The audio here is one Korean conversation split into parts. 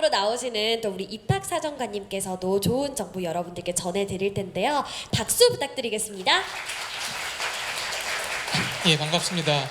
다음으로 나오시는 또 우리 입학사정관님께서도 좋은 정보 여러분들께 전해드릴 텐데요. 박수 부탁드리겠습니다. 예, 반갑습니다.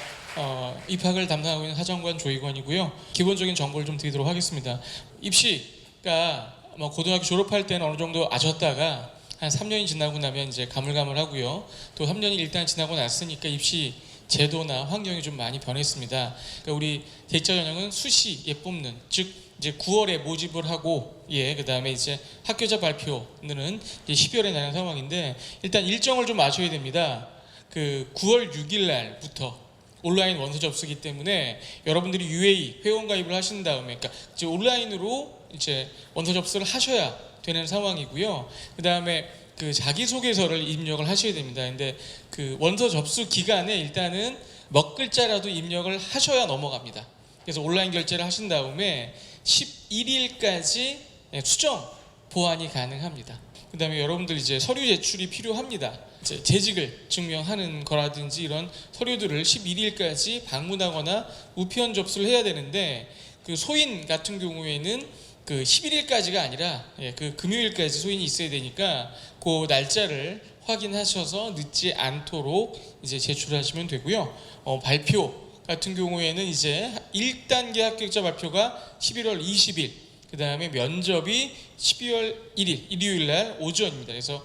입학을 담당하고 있는 사정관 조희권이고요. 기본적인 정보를 좀 드리도록 하겠습니다. 입시가 고등학교 졸업할 때는 어느 정도 아셨다가 한 3년이 지나고 나면 이제 가물가물하고요. 또 3년이 일단 지나고 났으니까 입시 제도나 환경이 좀 많이 변했습니다. 그러니까 우리 대입자 전형은 수시에 뽑는, 즉 이제 9월에 모집을 하고 그다음에 이제 합격자 발표는 이제 12월에 나는 상황인데, 일단 일정을 좀 아셔야 됩니다. 그 9월 6일 날부터 온라인 원서 접수기 때문에 여러분들이 UA 회원 가입을 하신 다음에, 그러니까 이제 온라인으로 이제 원서 접수를 하셔야 되는 상황이고요. 그 다음에 그 자기소개서를 입력을 하셔야 됩니다. 근데 그 원서 접수 기간에 일단은 몇 글자라도 입력을 하셔야 넘어갑니다. 그래서 온라인 결제를 하신 다음에 11일까지 수정 보완이 가능합니다. 그 다음에 여러분들 이제 서류 제출이 필요합니다. 이제 재직을 증명하는 거라든지 이런 서류들을 11일까지 방문하거나 우편 접수를 해야 되는데, 그 소인 같은 경우에는 그 11일까지가 아니라 그 금요일까지 소인이 있어야 되니까 그 날짜를 확인하셔서 늦지 않도록 이제 제출하시면 되고요. 발표 같은 경우에는 이제 1단계 합격자 발표가 11월 20일, 그 다음에 면접이 12월 1일 일요일 날 오전입니다. 그래서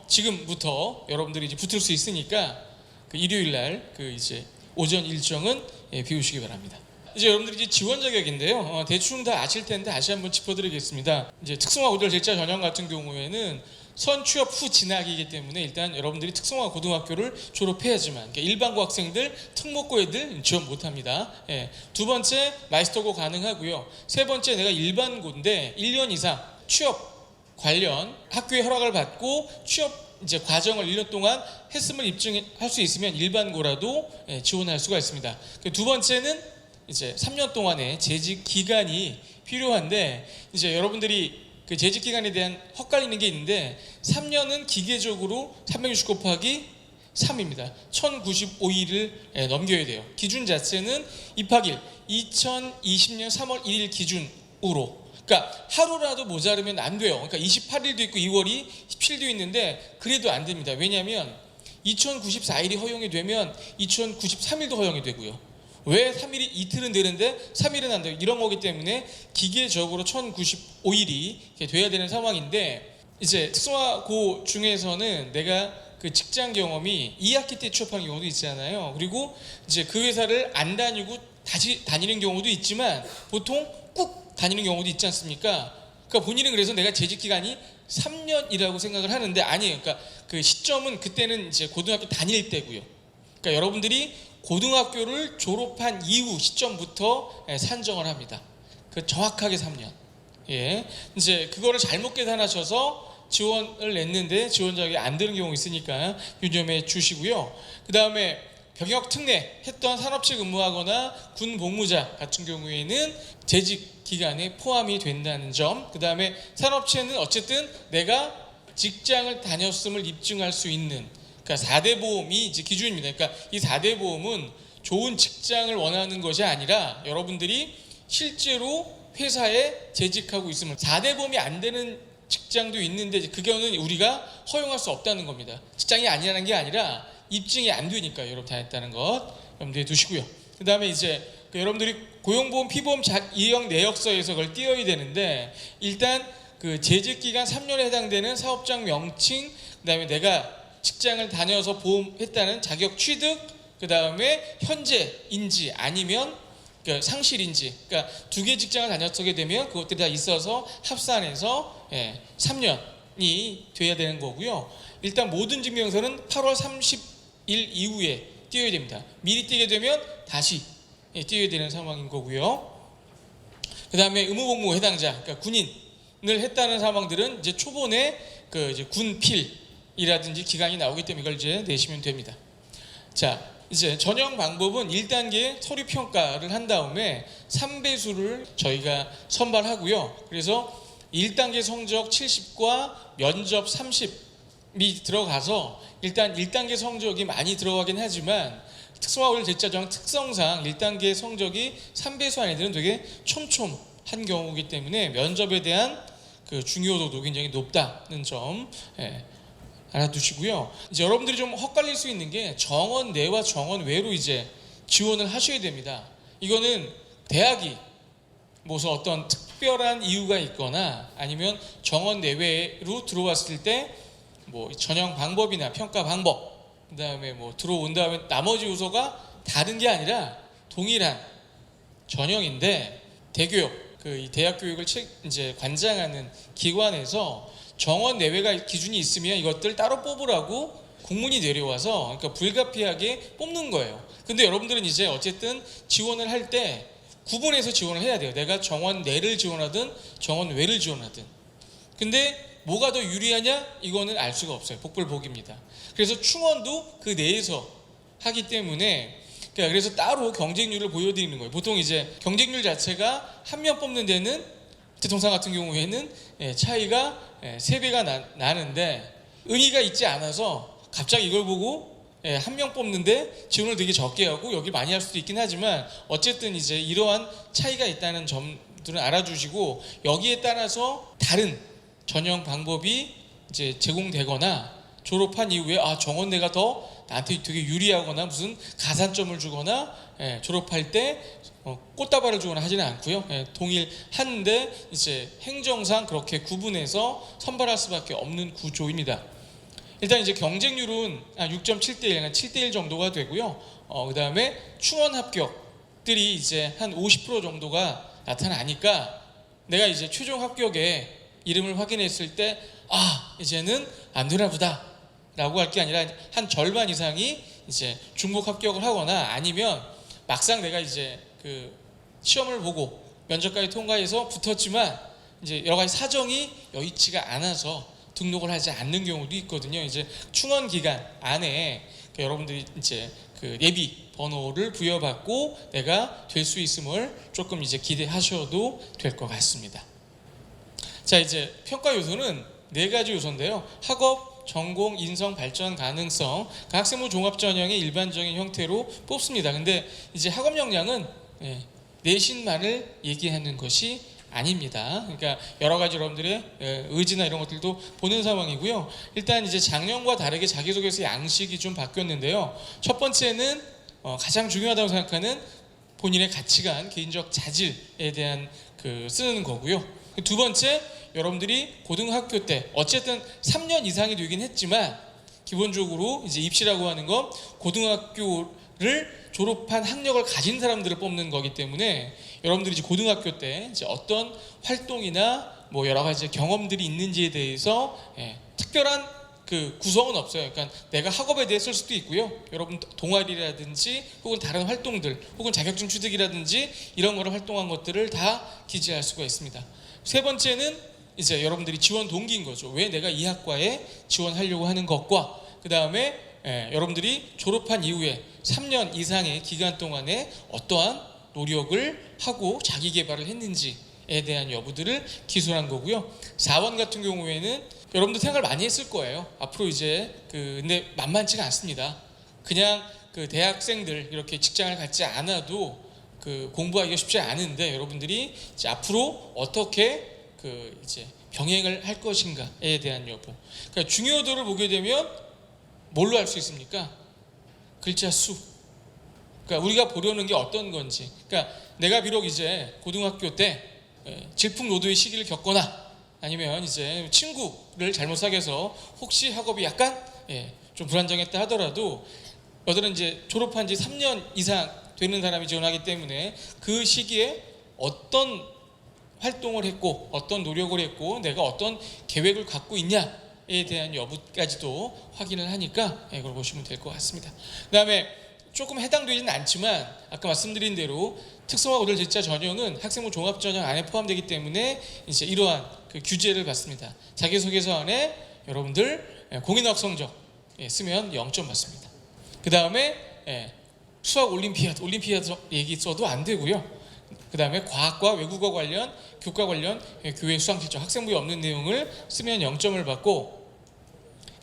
지금부터 여러분들이 이제 붙을 수 있으니까 그 일요일 날 그 이제 오전 일정은 비우시기 바랍니다. 이제 여러분들이 이제 지원 자격인데요. 대충 다 아실 텐데 다시 한번 짚어드리겠습니다. 이제 특성화 고졸 대입자 전형 같은 경우에는 선취업 후 진학이기 때문에 일단 여러분들이 특성화 고등학교를 졸업해야지만, 그러니까 일반고 학생들, 특목고 애들 지원 못합니다. 두 번째 마이스터고 가능하고요. 세 번째 내가 일반고인데 1년 이상 취업 관련 학교의 허락을 받고 취업 이제 과정을 1년 동안 했음을 입증할 수 있으면 일반고라도 지원할 수가 있습니다. 두 번째는 이제 3년 동안의 재직 기간이 필요한데, 이제 여러분들이 그 재직 기간에 대한 헛갈리는 게 있는데, 3년은 기계적으로 360 곱하기 3입니다. 1095일을 넘겨야 돼요. 기준 자체는 입학일 2020년 3월 1일 기준으로, 그러니까 하루라도 모자르면 안 돼요. 그러니까 28일도 있고 2월이 17일도 있는데 그래도 안 됩니다. 왜냐하면 2094일이 허용이 되면 2093일도 허용이 되고요. 왜 3일이 이틀은 되는데 3일은 안 돼요? 이런 거기 때문에 기계적으로 1095일이 돼야 되는 상황인데, 이제 특성화고 중에서는 내가 그 직장 경험이 2학기 때 취업한 경우도 있잖아요. 그리고 이제 그 회사를 안 다니고 다시 다니는 경우도 있지만 보통 꾹 다니는 경우도 있지 않습니까? 그러니까 본인은 그래서 내가 재직 기간이 3년이라고 생각을 하는데 아니에요. 그러니까 그 시점은 그때는 이제 고등학교 다닐 때고요. 그러니까 여러분들이 고등학교를 졸업한 이후 시점부터 산정을 합니다. 그 정확하게 3년. 이제 그거를 잘못 계산하셔서 지원을 냈는데 지원 자격이 안 되는 경우 있으니까 유념해 주시고요. 그 다음에 병역 특례 했던 산업체 근무하거나 군 복무자 같은 경우에는 재직 기간에 포함이 된다는 점. 그 다음에 산업체는 어쨌든 내가 직장을 다녔음을 입증할 수 있는, 그러니까 4대 보험이 이제 기준입니다. 그러니까 이 4대 보험은 좋은 직장을 원하는 것이 아니라 여러분들이 실제로 회사에 재직하고 있으면, 4대 보험이 안 되는 직장도 있는데 그 경우는 우리가 허용할 수 없다는 겁니다. 직장이 아니라는 게 아니라 입증이 안 되니까 여러분 다녔다는 것 염두에 두시고요. 그 다음에 이제 여러분들이 고용보험, 피보험 이행 내역서에서 그걸 띄워야 되는데, 일단 그 재직기간 3년에 해당되는 사업장 명칭, 그 다음에 내가 직장을 다녀서 보험했다는 자격 취득, 그 다음에 현재인지 아니면 상실인지, 그러니까 2개 직장을 다녔게 되면 그것들이 다 있어서 합산해서 3년이 돼야 되는 거고요. 일단 모든 증명서는 8월 30일 이후에 띄워야 됩니다. 미리 띄게 되면 다시 띄워야 되는 상황인 거고요. 그 다음에 의무복무 해당자, 그러니까 군인을 했다는 사망들은 이제 초본에 그 이제 군필이라든지 기간이 나오기 때문에 이걸 이제 내시면 됩니다. 자, 이제 전형 방법은 1단계 서류 평가를 한 다음에 3배수를 저희가 선발하고요. 그래서 1단계 성적 70과 면접 30이 들어가서 일단 1단계 성적이 많이 들어가긴 하지만 특성화 고졸 대입자 전형 특성상 1단계 성적이 3배수 아이들은 되게 촘촘 한 경우이기 때문에 면접에 대한 그 중요도도 굉장히 높다는 점 알아두시고요. 이제 여러분들이 좀 헛갈릴 수 있는 게 정원 내와 정원 외로 이제 지원을 하셔야 됩니다. 이거는 대학이 무슨 어떤 특별한 이유가 있거나 아니면 정원 내외로 들어왔을 때 뭐 전형 방법이나 평가 방법, 그다음에 뭐 들어온 다음에 나머지 요소가 다른 게 아니라 동일한 전형인데, 대교육 이 대학 교육을 이제 관장하는 기관에서 정원 내외가 기준이 있으면 이것들 따로 뽑으라고 공문이 내려와서, 그러니까 불가피하게 뽑는 거예요. 근데 여러분들은 이제 어쨌든 지원을 할 때 구분해서 지원을 해야 돼요. 내가 정원 내를 지원하든 정원 외를 지원하든. 근데 뭐가 더 유리하냐? 이거는 알 수가 없어요. 복불복입니다. 그래서 충원도 그 내에서 하기 때문에, 그래서 따로 경쟁률을 보여드리는 거예요. 보통 이제 경쟁률 자체가 한 명 뽑는 데는, 대통상 같은 경우에는 차이가 3배가 나는데 의의가 있지 않아서 갑자기 이걸 보고 한 명 뽑는데 지원을 되게 적게 하고 여기 많이 할 수도 있긴 하지만, 어쨌든 이제 이러한 차이가 있다는 점들은 알아주시고, 여기에 따라서 다른 전형 방법이 이제 제공되거나, 졸업한 이후에 정원대가 더 나한테 되게 유리하거나 무슨 가산점을 주거나 졸업할 때 꽃다발을 주거나 하지는 않고요. 동일한데 이제 행정상 그렇게 구분해서 선발할 수밖에 없는 구조입니다. 일단 이제 경쟁률은 6.7대 1, 7대 1 정도가 되고요. 그 다음에 충원 합격들이 이제 한 50% 정도가 나타나니까, 내가 이제 최종 합격에 이름을 확인했을 때 이제는 안 되나 보다 라고 할 게 아니라, 한 절반 이상이 이제 중복 합격을 하거나, 아니면 막상 내가 이제 그 시험을 보고 면접까지 통과해서 붙었지만 이제 여러 가지 사정이 여의치가 않아서 등록을 하지 않는 경우도 있거든요. 이제 충원 기간 안에 여러분들이 이제 그 예비 번호를 부여받고 내가 될 수 있음을 조금 이제 기대하셔도 될 것 같습니다. 자, 이제 평가 요소는 4가지 요소인데요. 학업, 전공, 인성, 발전 가능성, 학생부 종합 전형의 일반적인 형태로 뽑습니다. 근데 이제 학업 역량은 내신만을 얘기하는 것이 아닙니다. 그러니까 여러 가지 여러분들의 의지나 이런 것들도 보는 상황이고요. 일단 이제 작년과 다르게 자기소개서 양식이 좀 바뀌었는데요. 첫 번째는 가장 중요하다고 생각하는 본인의 가치관, 개인적 자질에 대한 쓰는 거고요. 두 번째, 여러분들이 고등학교 때 어쨌든 3년 이상이 되긴 했지만, 기본적으로 이제 입시라고 하는 건 고등학교를 졸업한 학력을 가진 사람들을 뽑는 거기 때문에, 여러분들이 이제 고등학교 때 이제 어떤 활동이나 뭐 여러 가지 경험들이 있는지에 대해서 특별한 그 구성은 없어요. 그러니까 내가 학업에 대해 쓸 수도 있고요. 여러분 동아리라든지 혹은 다른 활동들, 혹은 자격증 취득이라든지 이런 거를 활동한 것들을 다 기재할 수가 있습니다. 세 번째는 이제 여러분들이 지원 동기인 거죠. 왜 내가 이 학과에 지원하려고 하는 것과, 그 다음에 여러분들이 졸업한 이후에 3년 이상의 기간 동안에 어떠한 노력을 하고 자기 개발을 했는지에 대한 여부들을 기술한 거고요. 4번 같은 경우에는 여러분들 생각을 많이 했을 거예요. 앞으로 이제 근데 만만치가 않습니다. 그냥 대학생들 이렇게 직장을 갖지 않아도 공부하기가 쉽지 않은데, 여러분들이 이제 앞으로 어떻게 이제 병행을 할 것인가에 대한 여부. 그러니까 중요도를 보게 되면 뭘로 알 수 있습니까? 글자 수. 그러니까 우리가 보려는 게 어떤 건지. 그러니까 내가 비록 이제 고등학교 때 질풍노도의 시기를 겪거나, 아니면 이제 친구를 잘못 사귀어서 혹시 학업이 약간 좀 불안정했다 하더라도, 여들은 이제 졸업한 지 3년 이상 되는 사람이 지원하기 때문에 그 시기에 어떤 활동을 했고 어떤 노력을 했고 내가 어떤 계획을 갖고 있냐에 대한 여부까지도 확인을 하니까 그걸 보시면 될 것 같습니다. 그 다음에 조금 해당되지는 않지만, 아까 말씀드린 대로 특성화 고졸 제자 전형은 학생부 종합 전형 안에 포함되기 때문에 이제 이러한 규제를 받습니다. 자기소개서 안에 여러분들 공인학 성적 쓰면 0점 받습니다. 그 다음에 수학 올림피아드 얘기 써도 안 되고요. 그 다음에 과학과 외국어 관련, 교과 관련 교회 수상 실적, 학생부에 없는 내용을 쓰면 0점을 받고,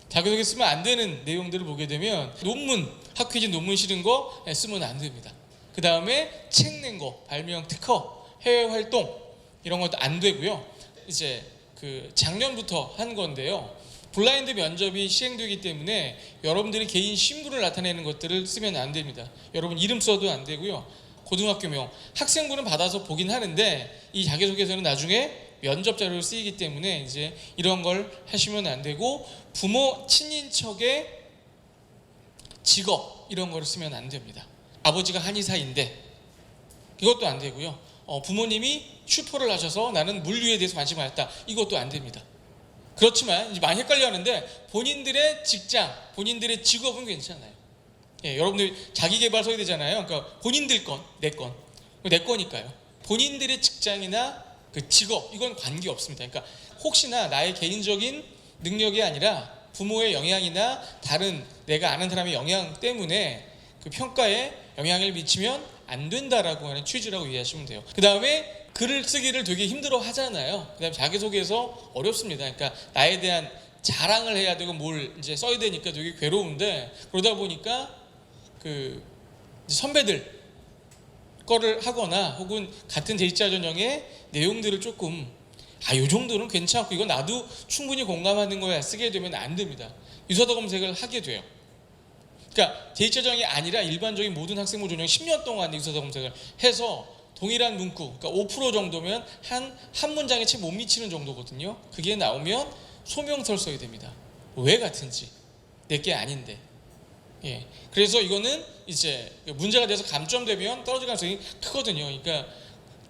자기소개 쓰면 안 되는 내용들을 보게 되면 논문, 학회진 논문 실은 거 쓰면 안 됩니다. 그 다음에 책 낸 거, 발명 특허, 해외 활동, 이런 것도 안 되고요. 이제 그 작년부터 한 건데요. 블라인드 면접이 시행되기 때문에 여러분들이 개인 신분을 나타내는 것들을 쓰면 안 됩니다. 여러분 이름 써도 안 되고요. 고등학교명, 학생부는 받아서 보긴 하는데 이 자기소개서는 나중에 면접 자료로 쓰이기 때문에 이제 이런 걸 하시면 안 되고, 부모 친인척의 직업 이런 거를 쓰면 안 됩니다. 아버지가 한의사인데 이것도 안 되고요. 부모님이 슈퍼를 하셔서 나는 물류에 대해서 관심을 가졌다, 이것도 안 됩니다. 그렇지만 이제 많이 헷갈려 하는데 본인들의 직장, 본인들의 직업은 괜찮아요. 예, 여러분들 자기개발 서야 되잖아요. 그러니까 본인들 건, 내 거니까요. 본인들의 직장이나 그 직업, 이건 관계 없습니다. 그러니까 혹시나 나의 개인적인 능력이 아니라 부모의 영향이나 다른 내가 아는 사람의 영향 때문에 그 평가에 영향을 미치면 안 된다라고 하는 취지라고 이해하시면 돼요. 그 다음에 글을 쓰기를 되게 힘들어 하잖아요. 그 다음에 자기소개서 어렵습니다. 그러니까 나에 대한 자랑을 해야 되고 뭘 이제 써야 되니까 되게 괴로운데, 그러다 보니까 그 선배들 거를 하거나 혹은 같은 제2차 전형의 내용들을 조금 요 정도는 괜찮고 이건 나도 충분히 공감하는 거야 쓰게 되면 안 됩니다. 유서도 검색을 하게 돼요. 그러니까 제2차 전형이 아니라 일반적인 모든 학생부 전형 10년 동안 유서도 검색을 해서 동일한 문구, 그러니까 5% 정도면 한 문장에 채 못 미치는 정도거든요. 그게 나오면 소명서를 써야 됩니다. 왜 같은지, 내게 아닌데. 예, 그래서 이거는 이제 문제가 돼서 감점되면 떨어질 가능성이 크거든요. 그러니까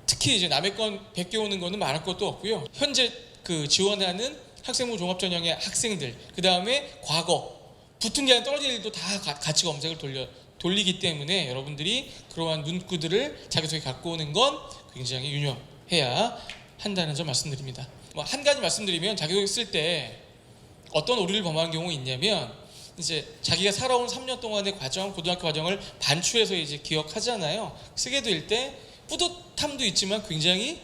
특히 이제 남의 건 100개 오는 거는 말할 것도 없고요. 현재 그 지원하는 학생부 종합전형의 학생들, 그 다음에 과거 붙은 게 아니라 떨어질 일도 다 같이 검색을 돌리기 때문에 여러분들이 그러한 문구들을 자기소개 갖고 오는 건 굉장히 유념해야 한다는 점 말씀드립니다. 한 가지 말씀드리면, 자기소개 쓸 때 어떤 오류를 범하는 경우가 있냐면, 이제 자기가 살아온 3년 동안의 과정, 고등학교 과정을 반추해서 이제 기억하잖아요. 쓰게 될 때 뿌듯함도 있지만 굉장히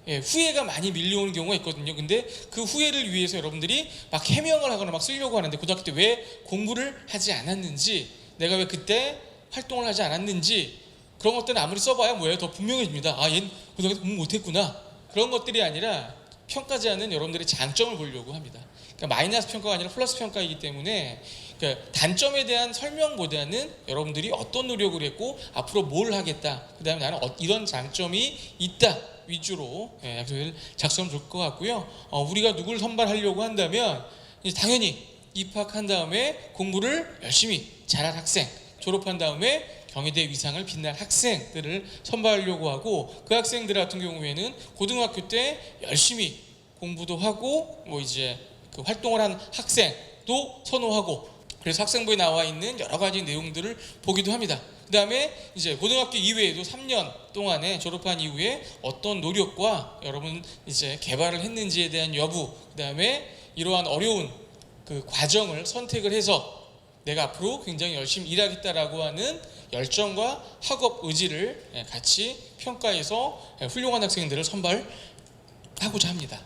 후회가 많이 밀려오는 경우가 있거든요. 근데 그 후회를 위해서 여러분들이 막 해명을 하거나 막 쓰려고 하는데, 고등학교 때 왜 공부를 하지 않았는지, 내가 왜 그때 활동을 하지 않았는지, 그런 것들은 아무리 써봐야 뭐예요? 더 분명해집니다. 얘는 고등학교 때 공부 못했구나. 그런 것들이 아니라 평가자는 여러분들의 장점을 보려고 합니다. 그러니까 마이너스 평가가 아니라 플러스 평가이기 때문에, 그러니까 단점에 대한 설명보다는 여러분들이 어떤 노력을 했고 앞으로 뭘 하겠다, 그 다음에 나는 이런 장점이 있다 위주로 약속을 작성하면 좋을 것 같고요. 우리가 누구를 선발하려고 한다면 당연히 입학한 다음에 공부를 열심히 잘한 학생, 졸업한 다음에 경희대 위상을 빛날 학생들을 선발하려고 하고, 그 학생들 같은 경우에는 고등학교 때 열심히 공부도 하고 뭐 이제 그 활동을 한 학생도 선호하고, 그래서 학생부에 나와 있는 여러 가지 내용들을 보기도 합니다. 그 다음에 이제 고등학교 이외에도 3년 동안에 졸업한 이후에 어떤 노력과 여러분 이제 개발을 했는지에 대한 여부, 그 다음에 이러한 어려운 그 과정을 선택을 해서 내가 앞으로 굉장히 열심히 일하겠다라고 하는 열정과 학업 의지를 같이 평가해서 훌륭한 학생들을 선발하고자 합니다.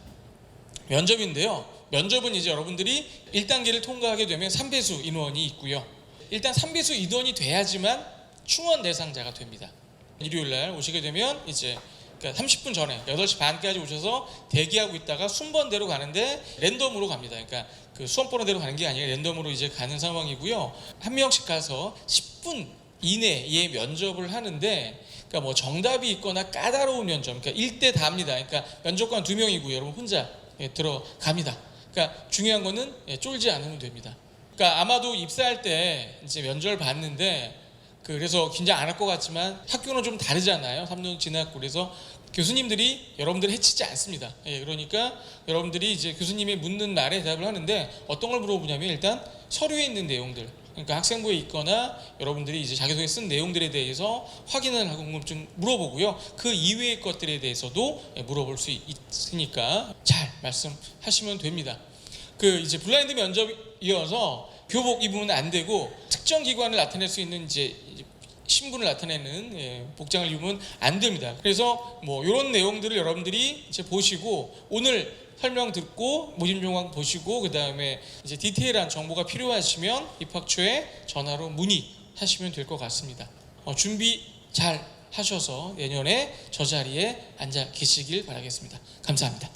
면접인데요. 면접은 이제 여러분들이 1단계를 통과하게 되면 3배수 인원이 있고요. 일단 3배수 인원이 돼야지만 충원 대상자가 됩니다. 일요일날 오시게 되면 이제 30분 전에 8시 반까지 오셔서 대기하고 있다가 순번대로 가는데 랜덤으로 갑니다. 그러니까 그 수험번호대로 가는 게 아니라 랜덤으로 이제 가는 상황이고요. 한 명씩 가서 10분 이내에 면접을 하는데, 그러니까 뭐 정답이 있거나 까다로운 면접, 그러니까 1대 다입니다. 그러니까 면접관 2명이고요. 여러분 혼자 들어갑니다. 그러니까 중요한 거는 쫄지 않으면 됩니다. 그러니까 아마도 입사할 때 이제 면접을 봤는데, 그래서 긴장 안 할 것 같지만 학교는 좀 다르잖아요. 3년 지났고. 그래서 교수님들이 여러분들을 해치지 않습니다. 그러니까 여러분들이 이제 교수님이 묻는 말에 대답을 하는데, 어떤 걸 물어보냐면 일단 서류에 있는 내용들, 그러니까 학생부에 있거나 여러분들이 이제 자기소개 쓴 내용들에 대해서 확인을 하고 궁금증 물어보고요. 그 이외의 것들에 대해서도 물어볼 수 있으니까 잘 말씀하시면 됩니다. 그 이제 블라인드 면접이어서 교복 입으면 안 되고, 특정 기관을 나타낼 수 있는 이제 신분을 나타내는 복장을 입으면 안 됩니다. 그래서 뭐 이런 내용들을 여러분들이 이제 보시고, 오늘 설명 듣고 모집 요강 보시고, 그 다음에 이제 디테일한 정보가 필요하시면 입학 초에 전화로 문의하시면 될 것 같습니다. 준비 잘 하셔서 내년에 저 자리에 앉아 계시길 바라겠습니다. 감사합니다.